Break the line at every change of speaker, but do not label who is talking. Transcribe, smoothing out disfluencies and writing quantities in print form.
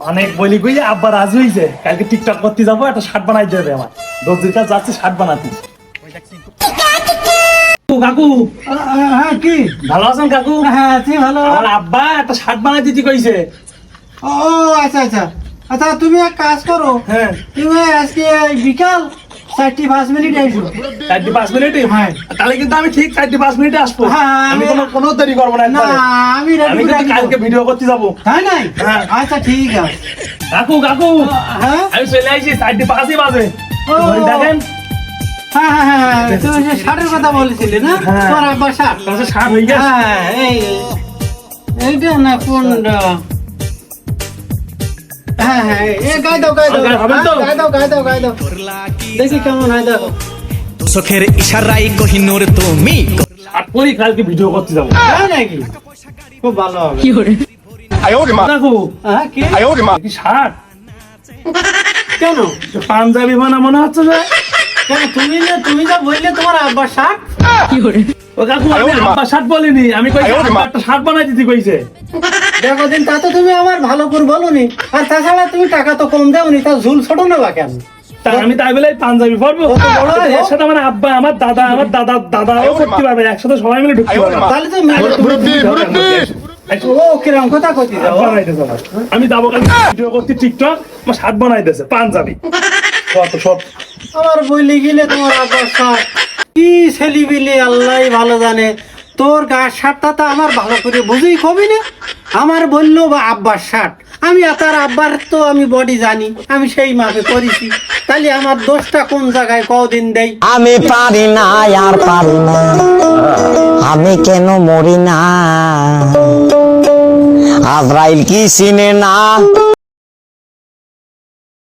অনেক বলি কই আব্বা রাজি হইছে কালকে টিকটক করতে যাবো একটা শার্ট বানাই দেবে আমার দর্জির কাছে যাচ্ছে শার্ট বানাতে কাকু
হ্যাঁ কি
ভালো আছেন কাকু
হ্যাঁ তুই ভালো
আমার আব্বা একটা শার্ট বানাই দিতে কইছে
ও আচ্ছা আচ্ছা আচ্ছা তুমি এক কাজ করো
হ্যাঁ
তুমি আজকে এই বিকাল 4:05 এসো
4-5 মিনিটে
হ্যাঁ।
তাহলে কিন্তু আমি ঠিক 4-5 মিনিটে আসবো
হ্যাঁ,
আমি
আমি-
কোনো দেরি করবো না
না
একবারে।
আমি
আমি
রেডি
কিন্তু কালকে ভিডিও করতে যাবো
তাই নাই
হ্যাঁ।
আচ্ছা ঠিক আছে
কাকু কাকু
হ্যাঁ
আমি চলে আসছি 4:05 বাজে
ও।
ঘড়ি দেখেন
হ্যাঁ হ্যাঁ হ্যাঁ তুমি যে শার্টের কথা বলেছিলে না
হ্যাঁ।
তোমার আব্বার শার্ট
তোমার শার্ট হয়ে গেছে
হ্যাঁ এইটা না কোনটা হ্যাঁ হ্যাঁ এই গায়ে দাও
হবে তো?
গায়ে দাও দেখি কেমন হয় দেখো
চোখের ইশারাই কহিনুর তুমি
শার্ট পরেই কালকে ভিডিও করতে যাবো
তাই নাকি খুব ভালো হবে
কাকু
হ্যাঁ কি
কি শার্ট
কেন
পাঞ্জাবি বানা মনে হচ্ছে যে
কেন তুমি যা বললে তোমার আব্বার শার্ট
ও কাকু আমি আব্বা শার্ট বলিনি আমি কইছি আব্বা একটা শার্ট বানাই দিতে কইছে
দেখো দিন তা তো তুমি আমার ভালো করে বলোনি আর তাছাড়া তুমি টাকা তো কম দেওনি তা ঝুল ছোট নেবা কেন
তা আমি তাই বলে পাঞ্জাবি পরবো
ও তো বড়
কিন্তু
হয়।
এর সাথে আমার আব্বা আমার দাদাও করতে পারবে একসাথে সবাই মিলে ঢুকতে পারবে
তাহলে তো ও কিরম কথা কইতে যাও
বানাইতেছে আমার। আমি যাবো কালকে ভিডিও করতে টিকটক আমার শার্ট বানাইতেছে পাঞ্জাবি কত সব
আমার বইলে গেলে তোমার আব্বার শার্ট কি ছেলিবিলি আল্লাহ ভালো জানে তোর গায়ের শার্টটা তো আমার ভালো করে বুঝেই কবি না আমার বললো বা আব্বার শার্ট আমি তার আব্বার তো আমি বডি জানি আমি সেই মাপে করেছি তাহলে আমার দোষটা কোন জায়গায় কদিন দেই
আমি পারি না আর পারি না আমি কেন মরি না আজরাইল কি চিনে না